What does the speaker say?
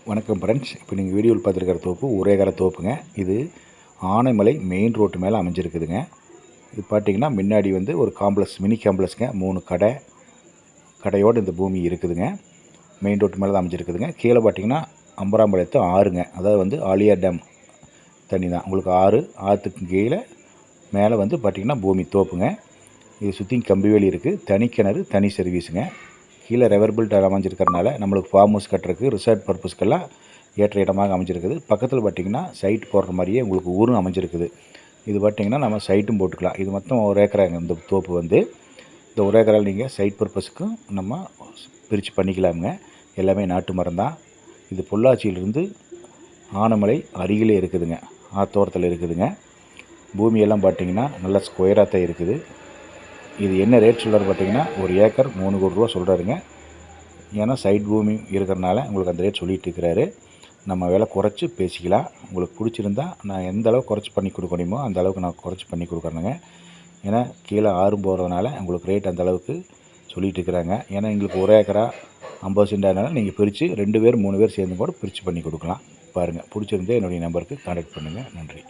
வணக்கம் ஃப்ரெண்ட்ஸ். இப்போ நீங்கள் வீடியோவில் பார்த்துருக்கிற தோப்பு ஒரே ஏக்கரா தோப்புங்க. இது ஆனைமலை மெயின் ரோட்டு மேலே அமைஞ்சிருக்குதுங்க. இது பார்த்திங்கன்னா முன்னாடி வந்து ஒரு காம்ப்ளெக்ஸ், மினி காம்ப்ளெக்ஸுங்க. 3 கடையோடு இந்த பூமி இருக்குதுங்க. மெயின் ரோட்டு மேலே தான் அமைஞ்சிருக்குதுங்க. கீழே பார்த்திங்கன்னா அம்பராம்பாளையத்து ஆறுங்க. அதாவது வந்து ஆலியா டேம் தண்ணி தான் உங்களுக்கு ஆற்றுக்கு கீழே மேலே வந்து பார்த்திங்கன்னா பூமி தோப்புங்க. இது சுற்றி கம்பி வேலி இருக்குது. தனி கிணறு, தனி சர்வீஸுங்க. கீழே ரெவர்பிள் அமைஞ்சிருக்கிறதுனால நம்மளுக்கு ஃபார்ம் ஹவுஸ் கட்டுறதுக்கு ரிசார்ட் பர்பஸ்க்கெல்லாம் ஏற்ற இடமாக அமைஞ்சிருக்குது. பக்கத்தில் பார்த்திங்கன்னா சைட் போடுற மாதிரியே உங்களுக்கு ஊரும் அமைஞ்சிருக்குது. இது பார்த்திங்கன்னா நம்ம சைட்டும் போட்டுக்கலாம். இது மொத்தம் ஒரு ஏக்கராங்க. இந்த தோப்பு வந்து இந்த ஒரு ஏக்கரால் நீங்கள் சைட் பர்பஸுக்கும் நம்ம பிரித்து பண்ணிக்கலாமுங்க. எல்லாமே நாட்டு மரம் தான். இது பொள்ளாச்சியிலிருந்து ஆனைமலை அருகிலே இருக்குதுங்க. ஆத்தோரத்தில் இருக்குதுங்க. பூமியெல்லாம் பார்த்திங்கன்னா நல்லா ஸ்கொயராக தான் இருக்குது. இது என்ன ரேட் சொல்கிறாரு பார்த்திங்கன்னா, ஒரு ஏக்கர் 3 கோடி ரூபா சொல்கிறாருங்க. ஏன்னா சைட் பூமி இருக்கிறனால உங்களுக்கு அந்த ரேட் சொல்லிகிட்டு இருக்கிறாரு. நம்ம விலை குறைச்சி பேசிக்கலாம். உங்களுக்கு பிடிச்சிருந்தா நான் எந்த அளவுக்கு குறைச்சி பண்ணி கொடுக்கணுமோ அந்த அளவுக்கு நான் குறைச்சி பண்ணி கொடுக்குறேனுங்க. ஏன்னா கீழே ஆறும் போகிறதுனால உங்களுக்கு ரேட் அந்த அளவுக்கு சொல்லிகிட்டு இருக்கிறாங்க. ஏன்னா எங்களுக்கு ஒரு ஏக்கரா 50 சென்டானால நீங்கள் பிரித்து 2 பேர் 3 பேர் சேர்ந்து கூட பிரித்து பண்ணி கொடுக்கலாம். பாருங்கள், பிடிச்சிருந்தே என்னுடைய நம்பருக்கு கான்டாக்ட் பண்ணுங்கள். நன்றி.